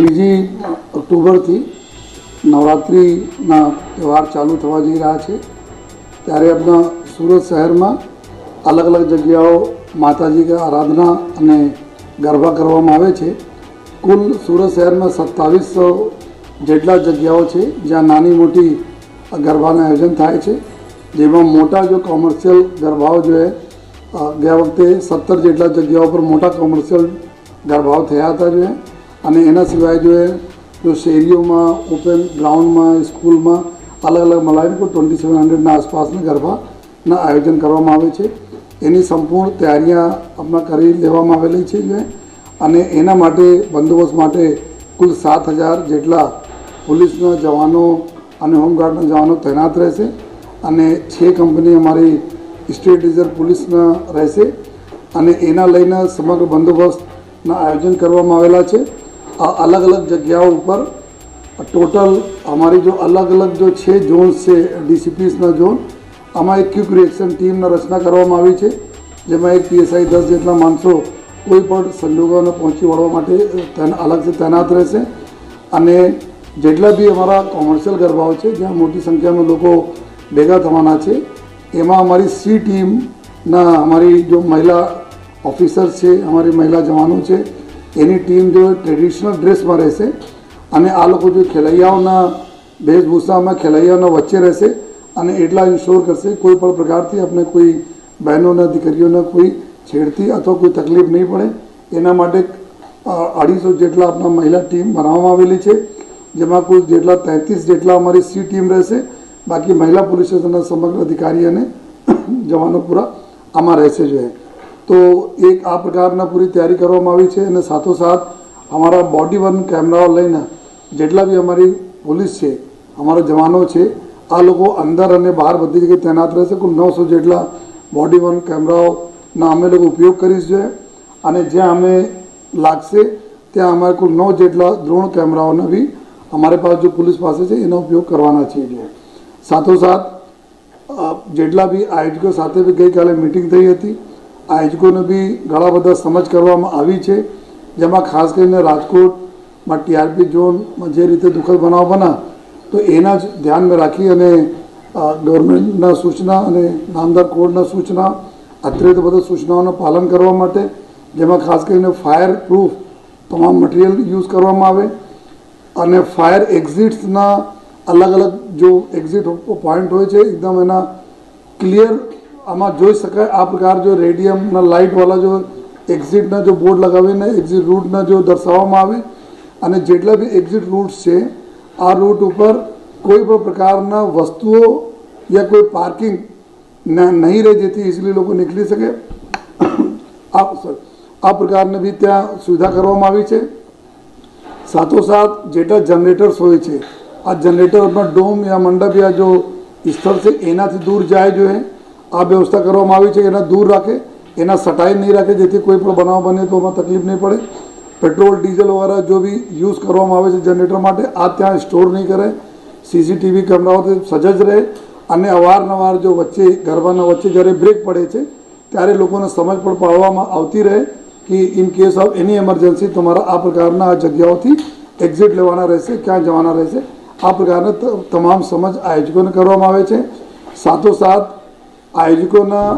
ત્રીજી ઓક્ટોબરથી નવરાત્રિના તહેવાર ચાલુ થવા જઈ રહ્યા છે ત્યારે આપણા સુરત શહેરમાં અલગ અલગ જગ્યાઓ માતાજી કે આરાધના અને ગરબા કરવામાં આવે છે। કુલ સુરત શહેરમાં 2700 જેટલા જગ્યાઓ છે જ્યાં નાની મોટી ગરબાનું આયોજન થાય છે, જેમાં મોટા જો કોમર્શિયલ ગરબાઓ જો ગયા વખતે 17 જેટલા જગ્યાઓ પર મોટા કોમર્શિયલ ગરબાઓ થયા હતા જો અને એના સિવાય જો શેરીઓમાં, ઓપન ગ્રાઉન્ડમાં, સ્કૂલમાં અલગ અલગ મળાવીને કોઈ 2700ના આસપાસના ગરબાના આયોજન કરવામાં આવે છે। એની સંપૂર્ણ તૈયારીઓ આપણા કરી લેવામાં આવેલી છે અને એના માટે બંદોબસ્ત માટે કુલ 7000 જેટલા પોલીસના જવાનો અને હોમગાર્ડના જવાનો તૈનાત રહેશે અને 6 કંપની અમારી સ્ટેટ રિઝર્વ પોલીસના રહેશે અને એના લઈને સમગ્ર બંદોબસ્તના આયોજન કરવામાં આવેલા છે। આ અલગ અલગ જગ્યાઓ ઉપર ટોટલ અમારી જો અલગ અલગ જો 6 ઝોન્સ છે ડીસીપીસના ઝોન, આમાં એક ક્વિક રિએક્શન ટીમની રચના કરવામાં આવી છે, જેમાં એક પીએસઆઈ 10 જેટલા માણસો કોઈ પણ સંજોગોને પહોંચી વળવા માટે અલગથી તૈનાત રહેશે અને જેટલા બી અમારા કોમર્શિયલ ગરબાઓ છે જ્યાં મોટી સંખ્યામાં લોકો ભેગા થવાના છે એમાં અમારી સી ટીમના અમારી જો મહિલા ઓફિસર્સ છે, અમારી મહિલા જવાનો છે, એની ટીમ જો ટ્રેડિશનલ ડ્રેસમાં રહેશે અને આ લોકો જો ખેલૈયાઓના વેશભૂષામાં ખેલૈયાઓના વચ્ચે રહેશે અને એટલા ઇન્શ્યોર કરશે કોઈ પણ પ્રકારથી આપણે કોઈ બહેનોના દીકરીઓને કોઈ છેડતી અથવા કોઈ તકલીફ નહીં પડે। એના માટે 250 જેટલા આપણા મહિલા ટીમ બનાવવામાં આવેલી છે, જેમાં કુલ જેટલા 33 જેટલા અમારી સી ટીમ રહેશે, બાકી મહિલા પોલીસ સ્ટેશનના સમગ્ર અધિકારી અને જવાનો પૂરા આમાં રહેશે જોઈએ। તો એક આ પ્રકારના પૂરી તૈયારી કરવામાં આવી છે અને સાથોસાથ અમારા બોડી વન કેમેરાઓ લઈને જેટલા બી અમારી પોલીસ છે, અમારા જવાનો છે, આ લોકો અંદર અને બહાર બધી જગ્યાએ તૈનાત રહેશે। કુલ 900 જેટલા બોડી વન કેમેરાઓના અમે લોકો ઉપયોગ કરીશું અને જ્યાં અમે લાગશે ત્યાં અમારે કુલ 9 જેટલા ડ્રોન કેમેરાઓને બી અમારે પાસે જો પોલીસ પાસે છે એનો ઉપયોગ કરવાના છીએ। સાથોસાથ જેટલા બી આયોજકો સાથે બી ગઈકાલે મિટિંગ થઈ હતી, આયોજકોને બી ઘણા બધા સમજ કરવામાં આવી છે, જેમાં ખાસ કરીને રાજકોટમાં ટીઆરપી ઝોનમાં જે રીતે દુઃખદ બનાવ બના તો એના જ ધ્યાનમાં રાખી અને ગવર્મેન્ટના સૂચના અને નામદાર કોર્ટના સૂચના અત્રે તો બધા સૂચનાઓનું પાલન કરવા માટે, જેમાં ખાસ કરીને ફાયર પ્રૂફ તમામ મટીરિયલ યુઝ કરવામાં આવે અને ફાયર એક્ઝિટ્સના અલગ અલગ જો એક્ઝિટ પોઈન્ટ હોય છે એકદમ એના ક્લિયર આમાં જોઈ શકાય આ પ્રકાર જો રેડિયમના લાઇટવાળા જો એક્ઝિટના જો બોર્ડ લગાવીને એક્ઝિટ રૂટના જો દર્શાવવામાં આવે અને જેટલા બી એક્ઝિટ રૂટ્સ છે આ રૂટ ઉપર કોઈ પણ પ્રકારના વસ્તુઓ યા કોઈ પાર્કિંગ નહીં રહે જેથી ઇઝીલી લોકો નીકળી શકે આ પ્રકારની બી ત્યાં સુવિધા કરવામાં આવી છે। સાથોસાથ જેટલા જનરેટર્સ હોય છે આ જનરેટર આપણા ડોમ યા મંડપ યા જો સ્થળ છે એનાથી દૂર જાય જોઈએ આ વ્યવસ્થા કરવામાં આવી છે, એના દૂર રાખે, એના સટાઈ નહીં રાખે જેથી કોઈ પણ બનાવ બને તો એમાં તકલીફ નહીં પડે। પેટ્રોલ ડીઝલ વગેરે જો બી યુઝ કરવામાં આવે છે જનરેટર માટે આ ત્યાં સ્ટોર નહીં કરે, સીસીટીવી કેમેરાઓથી સજજ રહે અને અવારનવાર જો વચ્ચે ગરબાના વચ્ચે જ્યારે બ્રેક પડે છે ત્યારે લોકોને સમજ પણ પાડવામાં આવતી રહે કે in case of any emergency તમારા આ પ્રકારના આ જગ્યાઓથી એક્ઝિટ લેવાના રહેશે, ક્યાં જવાના રહેશે, આ પ્રકારના તમામ સમજ આયોજકોને કરવામાં આવે છે। સાથોસાથ આયોજકોના